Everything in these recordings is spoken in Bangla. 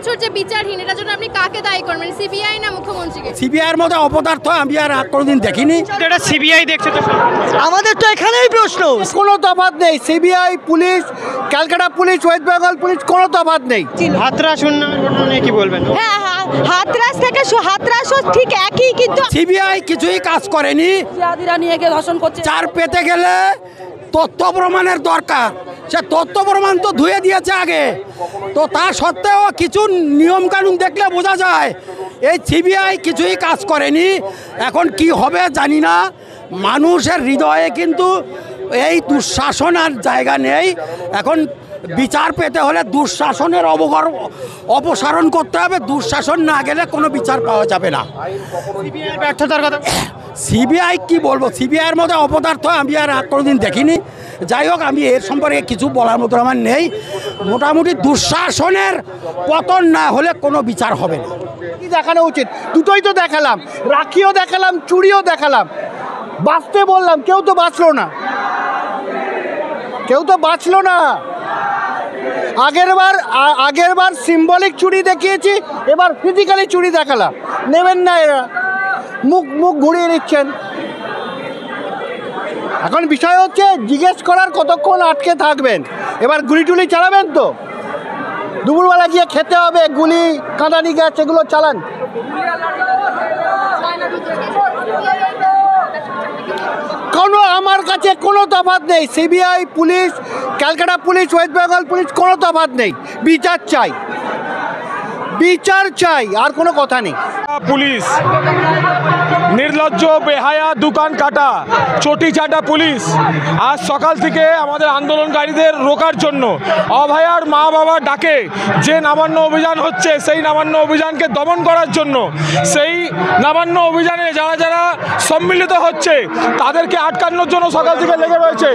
বছর যে বিচারহীন, এটার জন্য আপনি কাকে দায়ী করবেন, সিবিআই না মুখ্যমন্ত্রীকে? সিবিআই এর মধ্যে অপদার্থ আমি আর কোনোদিন দেখিনি। এটা সিবিআই দেখছে তো। আমাদের তো এখানেই প্রশ্ন, কোনো তফাৎ নেই। CBI, police, Calcutta police, West Bengal police, কোনো তফাৎ নেই। হাতরাস উন্নয়ন ঘটনা নিয়ে কি বলবেন? হ্যাঁ, হাতরাস থেকে হাতরাসও ঠিক একই, কিন্তু সিবিআই কিছুই কাজ করেনি। জিয়াদিরা নিয়ে গিয়ে ধর্ষণ করছে। চার পেতে গেলে তথ্য প্রমাণের দরকার, সে তথ্য প্রমাণ তো ধুয়ে দিয়েছে আগে। তো তা সত্ত্বেও কিছু নিয়মকানুন দেখলে বোঝা যায় এই সিবিআই কিছুই কাজ করেনি। এখন কি হবে জানি না। মানুষের হৃদয়ে কিন্তু এই দুঃশাসন আর জায়গা নেই। এখন বিচার পেতে হলে দুঃশাসনের অপসারণ করতে হবে। দুঃশাসন না গেলে কোনো বিচার পাওয়া যাবে না। সিবিআই ব্যর্থতার কথা। সিবিআই কি বলবো, সিবিআইয়ের মধ্যে অপদার্থ আমি আর কোনোদিন দেখিনি। যাই হোক, আমি এর সম্পর্কে কিছু বলার মতো আমার নেই। মোটামুটি দুঃশাসনের পতন না হলে কোনো বিচার হবে না। কি দেখানো উচিত? দুটোই তো দেখালাম, রাখিও দেখালাম, চুরিও দেখালাম। বাঁচতে বললাম, কেউ তো বাঁচলো না, কেউ তো বাঁচলো না। আগেরবার সিম্বলিক চুরি দেখিয়েছি, এবার ফিজিক্যালি চুরি দেখালাম। নেবেন না এরা, মুখ ঘুরিয়ে নিচ্ছেন। এখন বিষয় হচ্ছে জিজ্ঞেস করার কতক্ষণ আটকে থাকবেন। এবার গুলি টুলি চালাবেন তো, দুপুরবেলা গিয়ে খেতে হবে, গুলি কাঁদানি গ্যাস এগুলো চালান। কোনো আমার কাছে কোনো তফাৎ নেই। CBI, police, Calcutta police, West Bengal police, কোনো তফাৎ নেই। বিচার চাই, বিচার চাই, আর কোনো কথা নেই। পুলিশ নির্লজ্জ, বেহায়া, দোকান কাটা, চটি চাটা পুলিশ আজ সকাল থেকে আমাদের আন্দোলনকারীদের রোকার জন্য অভয়ার মা বাবা ডাকে যে নবান্ন অভিযান হচ্ছে, সেই নবান্ন অভিযানকে দমন করার জন্য, সেই নবান্ন অভিযানে যারা যারা সম্মিলিত হচ্ছে তাদেরকে আটকানোর জন্য সকাল থেকে লেগে রয়েছে।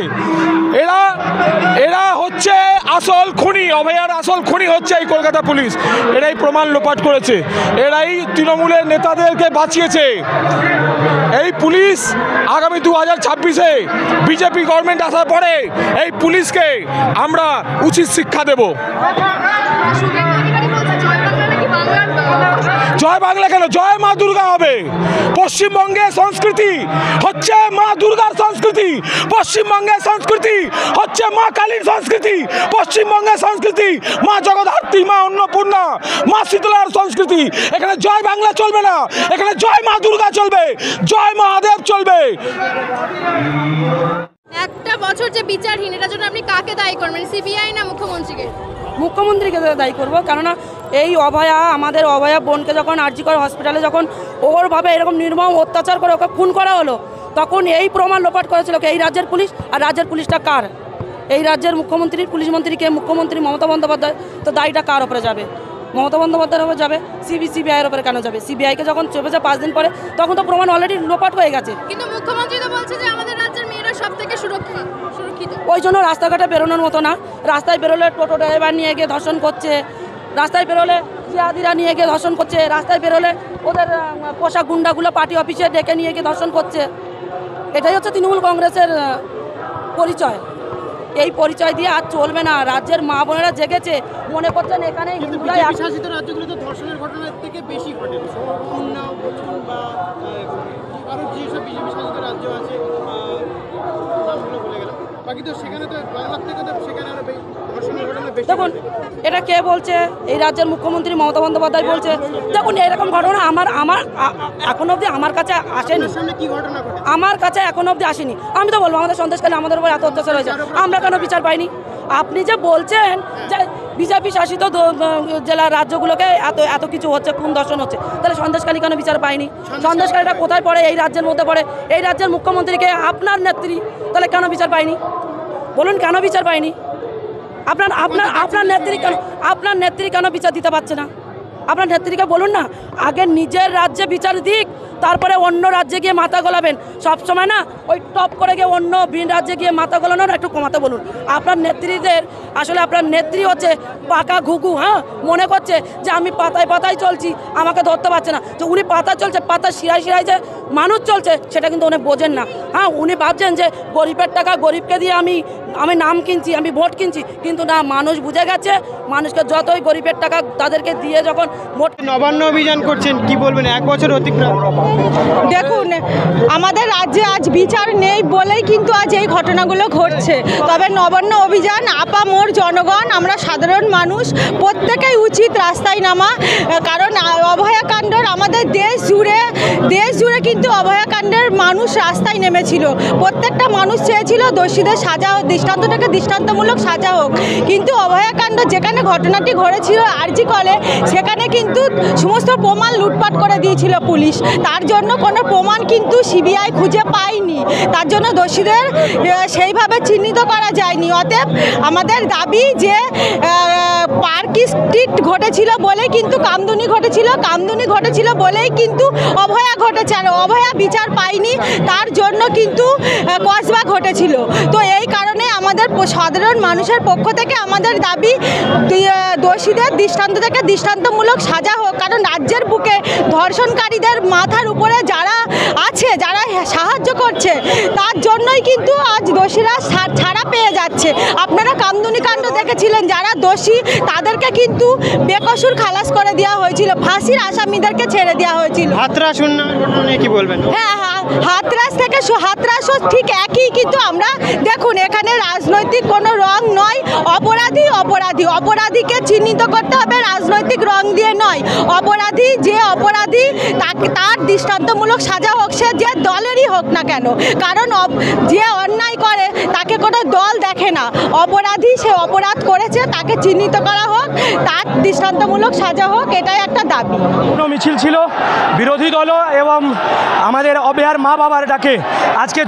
এরা হচ্ছে আসল খুনি, অভয়ার আসল খুনি হচ্ছে এই কলকাতা পুলিশ। এরাই প্রমাণ লোপাট করেছে, এরাই তৃণমূলের নেতাদেরকে বাঁচিয়েছে। এই পুলিশ আগামী 2026-এ বিজেপি গভর্নমেন্ট আসার পরে এই পুলিশকে আমরা উচিত শিক্ষা দেব। জয় বাংলা কেন, জয় মা দুর্গা হবে। পশ্চিমবঙ্গের সংস্কৃতি হচ্ছে মা দুর্গার সংস্কৃতি, পশ্চিমবঙ্গের সংস্কৃতি হচ্ছে মা কালীর সংস্কৃতি, পশ্চিমবঙ্গের সংস্কৃতি মা জগদ্ধাত্রী, মা অন্নপূর্ণা, মা শীতলার সংস্কৃতি। এখানে জয় বাংলা চলবে না, এখানে জয় মা দুর্গা চলবে, জয় মহাদেব চলবে। একটা বছর যে বিচারহীন, এটার জন্য আপনি কাকে দায়ী করবেন, সিবিআই না মুখ্যমন্ত্রীকে? মুখ্যমন্ত্রীকে দায়ী করবো, কেননা এই আমাদের অভয়া বোনকে যখন আরজিকর হসপিটালে যখন ওরভাবে এরকম নির্মম অত্যাচার করে ওকে খুন করা হলো, তখন এই প্রমাণ লোপাট করেছিল এই রাজ্যের পুলিশ। আর রাজ্যের পুলিশটা কার? এই রাজ্যের মুখ্যমন্ত্রীর, পুলিশ মন্ত্রীকে, মুখ্যমন্ত্রী মমতা বন্দ্যোপাধ্যায়। তো দায়ীটা কার ওপরে যাবে? মমতা বন্দ্যোপাধ্যায়ের ওপরে যাবে। সিবিআইয়ের ওপরে কেন যাবে? সিবিআইকে যখন চেপেছে 5 দিন পরে, তখন তো প্রমাণ অলরেডি লোপাট হয়ে গেছে। কিন্তু মুখ্যমন্ত্রী তো বলছে যে আমাদের রাজ্যের মেয়েরা সব থেকে সুরক্ষিত। ওই জন্য রাস্তাঘাটে বেরোনোর মতো না। রাস্তায় বেরোলে টোটো ড্রাইভার নিয়ে গিয়ে ধর্ষণ করছে, রাস্তায় বেরোলে জিয়াদিরা নিয়ে গিয়ে ধর্ষণ করছে, রাস্তায় বেরোলে ওদের পোশাক গুন্ডাগুলো পার্টি অফিসে ডেকে নিয়ে গিয়ে ধর্ষণ করছে। এটাই হচ্ছে তৃণমূল কংগ্রেসের পরিচয়। এই পরিচয় দিয়ে আর চলবে না। রাজ্যের মা বোনেরা জেগেছে, মনে করছেন এখানে হিন্দুরাই শাসিত রাজ্যগুলোতে ধর্ষণের ঘটনার থেকে বেশি ঘটে। উন্নাও বা আরও যেসব বিজেপি শাসিত রাজ্য আছে, নামগুলো বলে গেলাম, বাকি তো সেখানে তো বাংলার থেকে তো সেখানে আরও ধর্ষণের ঘটনা বেশি। দেখুন, এটা কে বলছে? এই রাজ্যের মুখ্যমন্ত্রী মমতা বন্দ্যোপাধ্যায় বলছে। দেখুন, এরকম ঘটনা আমার এখনো অবধি আমার কাছে আসেনি। কি ঘটনা ঘটে আমার কাছে এখনো অবধি আসেনি। আমি তো বলবো আমাদের সন্দেশকালে আমাদের উপর এত অত্যাচার হয়েছে, আমরা কেন বিচার পাইনি? আপনি যে বলছেন যে বিজেপি শাসিত জেলা রাজ্যগুলোকে এত কিছু হচ্ছে, খুন দর্শন হচ্ছে, তাহলে সন্দেশকালী কেন বিচার পায়নি? সন্দেশকালীটা কোথায় পড়ে? এই রাজ্যের মধ্যে পড়ে। এই রাজ্যের মুখ্যমন্ত্রীকে আপনার নেত্রী, তাহলে কেন বিচার পায়নি? বলুন কেন বিচার পায়নি? আপনার নেত্রী কেন বিচার দিতে পারছে না? আপনার নেত্রীকে বলুন না আগে নিজের রাজ্যে বিচার দিক, তারপরে অন্য রাজ্যে গিয়ে মাথা গলাবেন। সবসময় না ওই টপ করে গিয়ে অন্য ভিন রাজ্যে গিয়ে মাথা গলানোর একটু কমাতে বলুন। আপনার নেত্রীদের আসলে আপনার নেত্রী হচ্ছে পাকা ঘুঘু। হ্যাঁ, মনে করছে যে আমি পাতায় পাতায় চলছি, আমাকে ধরতে পারছে না। তো উনি পাতা চলছে, পাতা শিরায় শিরায় যে মানুষ চলছে, সেটা কিন্তু উনি বোঝেন না। হ্যাঁ, উনি ভাবছেন যে গরিবের টাকা গরিবকে দিয়ে আমি আমি নাম কিনছি, আমি ভোট কিনছি, কিন্তু না, মানুষ বুঝে গেছে মানুষকে যতই গরিবের টাকা তাদেরকে দিয়ে যখন ভোট। নবান্ন অভিযান করছেন, কি বলবেন? 1 বছর অতিক্রম। দেখুন, আমাদের রাজ্যে আজ বিচার নেই বলেই কিন্তু আজ এই ঘটনাগুলো ঘটছে। তবে নবান্ন অভিযান আপামর জনগণ, আমরা সাধারণ মানুষ প্রত্যেকেই উচিত রাস্তায় নামা, কারণ অভয়াকাণ্ডের আমাদের দেশ জুড়ে কিন্তু অভয়াকাণ্ডের মানুষ রাস্তায় নেমেছিল। প্রত্যেকটা মানুষ চেয়েছিল দোষীদের সাজা হোক, দৃষ্টান্তটাকে দৃষ্টান্তমূলক সাজা হোক, কিন্তু অভয়াকাণ্ড যেখানে ঘটনাটি ঘটেছিল আরজি কলে, সেখানে কিন্তু সমস্ত প্রমাণ লুটপাট করে দিয়েছিল পুলিশ। তার জন্য কোনো প্রমাণ কিন্তু সিবিআই খুঁজে পায়নি, তার জন্য দোষীদের সেইভাবে চিহ্নিত করা যায়নি। অতএব আমাদের দাবি যে পার্ক স্ট্রিট ঘটেছিল বলেই কিন্তু কামদুনি ঘটেছিল বলেই কিন্তু অভয়া ঘটেছে, আর অভয়া বিচার পায়নি, তার জন্য কিন্তু কসবা ঘটেছিল। তো এই কারণে আমাদের সাধারণ মানুষের পক্ষ থেকে আমাদের দাবি দোষীদের দৃষ্টান্ত থেকে দৃষ্টান্তমূলক সাজা হোক, কারণ রাজ্যের বুকে ধর্ষণকারীদের মাথার উপরে যারা আছে, যারা সাহায্য করছে, তার জন্যই কিন্তু আজ দোষীরা ছাড়া পেয়ে যাচ্ছে। আপনারা কামদুনি কাণ্ড দেখেছিলেন, যারা দোষী তাদেরকে কিন্তু বেকসুর খালাস করে দেওয়া হয়েছিল, ফাঁসির আসামিদেরকে ছেড়ে দেওয়া হয়েছিল। হাতরাস উন্নয়ন ঘটনা নিয়ে কি বলবেন? হ্যাঁ, হাতরাসও ঠিক একই, কিন্তু আমরা দেখুন এখানে রাজনৈতিক কোনো রং নয়, অপরাধীকে চিহ্নিত করতে হবে রাজনৈতিক রং দিয়ে নয়। যে অপরাধী তার দৃষ্টান্তমূলক সাজা হোক, সে যে দলেরই হোক না কেন, কারণ যে অন্যায় করে তাকে কোনো দল দেখে না। অপরাধী সে অপরাধ করেছে, তাকে চিহ্নিত করা হোক, তার দৃষ্টান্তমূলক সাজা হোক, এটাই একটা দাবি। মিছিল ছিল বিরোধী দল এবং আমাদের অভয়ার মা বাবার ডাকে আজকে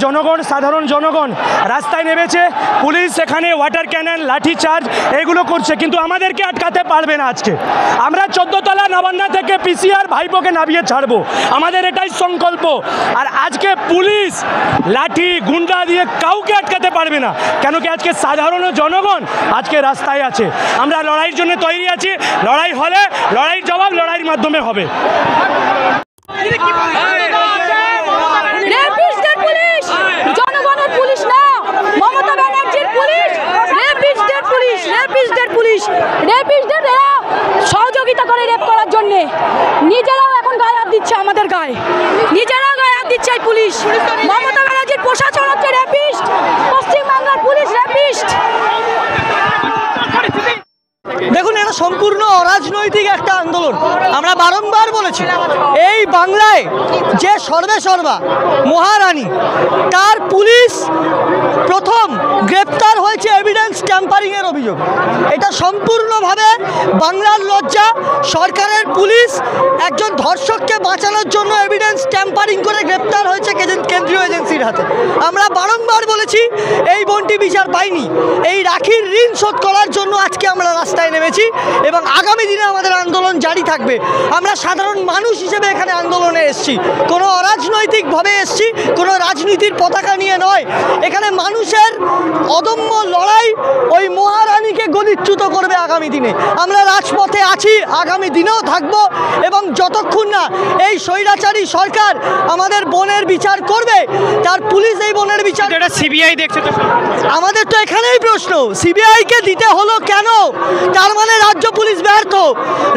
সাধারণ জনগণ রাস্তায় নেমেছে। পুলিশ সেখানে ওয়াটার ক্যানন, লাঠিচার্জ এগুলো করছে, কিন্তু আমাদেরকে আটকাতে পারবে না। আজকে আমরা 14 তলা নবান্ন থেকে পিসিআর ভাইপোকে নামিয়ে ছাড়বো, আমাদের এটাই সংকল্প। আর আজকে পুলিশ লাঠি গুন্ডা দিয়ে কাউকে আটকাতে পারবে না, কেন কি আজকে সাধারণ জনগণ আজকে রাস্তায় আছে। আমরা লড়াইয়ের জন্য তৈরি আছি, লড়াই হলে লড়াইয়ের জবাব লড়াইয়ের মাধ্যমে হবে। জনগণের পুলিশ না, মমতা ব্যানার্জির পুলিশ, রেপিস্টদের এরা সহযোগিতা করে রেপ করার জন্যে, নিজেরাও এখন গায়ে হাত দিচ্ছে, আমাদের গায়ে নিজেরাও গায়ে হাত দিচ্ছে এই পুলিশ। মমতা ব্যানার্জির প্রশাসন হচ্ছে রেপিস্ট, পশ্চিমবাংলার পুলিশ রেপিস্ট। দেখুন, এটা সম্পূর্ণ অরাজনৈতিক একটা আন্দোলন। আমরা বারংবার বলেছি, এই বাংলায় যে সর্বেসর্বা মহারানী, তার পুলিশ প্রথম গ্রেপ্তার হয়েছে এভিডেন্স ট্যাম্পারিংয়ের অভিযোগ। এটা সম্পূর্ণভাবে বাংলার লজ্জা। সরকারের পুলিশ একজন ধর্ষককে বাঁচানোর জন্য এভিডেন্স ট্যাম্পারিং করে গ্রেপ্তার হয়েছে কেন্দ্রীয় এজেন্সির হাতে। আমরা বারংবার বলেছি এই বোনটি বিচার পায়নি। এই রাখির ঋণ শোধ করার জন্য আজকে আমরা রাস্তায় নেমেছি এবং আগামী দিনে আমাদের আন্দোলন জারি থাকবে। আমরা সাধারণ মানুষ হিসেবে এখানে আন্দোলনে এসেছি, কোনো অরাজনৈতিকভাবে এসেছি, কোনো রাজনীতির পতাকা নিয়ে নয়। এখানে মানুষের অদম্য লড়াই ওই মহারানীকে গদিচ্যুত করবে আগামী দিনে। আমরা রাজপথে আছি, আগামী দিনেও থাকবো, এবং যতক্ষণ না এই স্বৈরাচারী সরকার আমাদের বোনের বিচার করবে, তার পুলিশ এই বোনের বিচার। এটা সিবিআই দেখছে তো, আমাদের তো এখানেই প্রশ্ন, সিবিআইকে দিতে হলো কেন? তার মানে রাজ্য পুলিশ ব্যর্থ।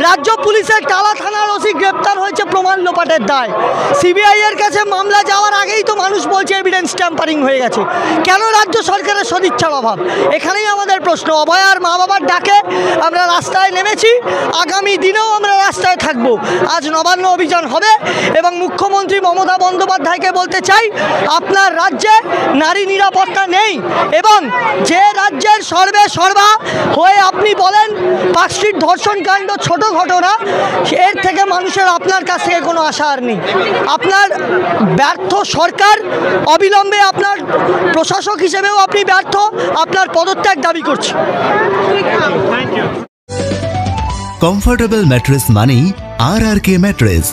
রাজ্য পুলিশের টালা থানার ওসি গ্রেপ্তার হয়েছে প্রমাণ লোপাটের দায়। সিবিআই এর কাছে মামলা যাওয়ার আগেই তো মানুষ বলছে এভিডেন্স ট্যাম্পারিং হয়ে গেছে। কেন রাজ্য সরকারের সদিচ্ছার অভাব? এখানেই আমাদের প্রশ্ন। অভয়ার মা বাবার ডাকে আমরা রাস্তায় নেমেছি, আগামী দিনেও আমরা রাস্তায় থাকব। আজ নবান্ন অভিযান হবে এবং মুখ্যমন্ত্রী মমতা বন্দ্যোপাধ্যায়কে বলতে চাই, আপনার রাজ্যে নারী নিরাপত্তা নেই, এবং যে রাজ্যের সর্বা হয়ে আপনি বলেন পার্কস্ট্রিট ধর্ষণকাণ্ড ছোট ঘটনা, এর থেকে মানুষের আপনার কাছ থেকে কোনো আশা আর নেই। আপনার ব্যর্থ সরকার, অবিলম্বে আপনার প্রশাসক হিসেবেও আপনি ব্যর্থ, আপনার পদত্যাগ দাবি করছি। কমফোর্টেবল ম্যাট্রেস মানেই RRK ম্যাট্রেস।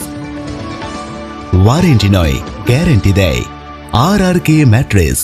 ওয়ারেন্টি নয়, গ্যারেন্টি দেয় RRK ম্যাট্রেস।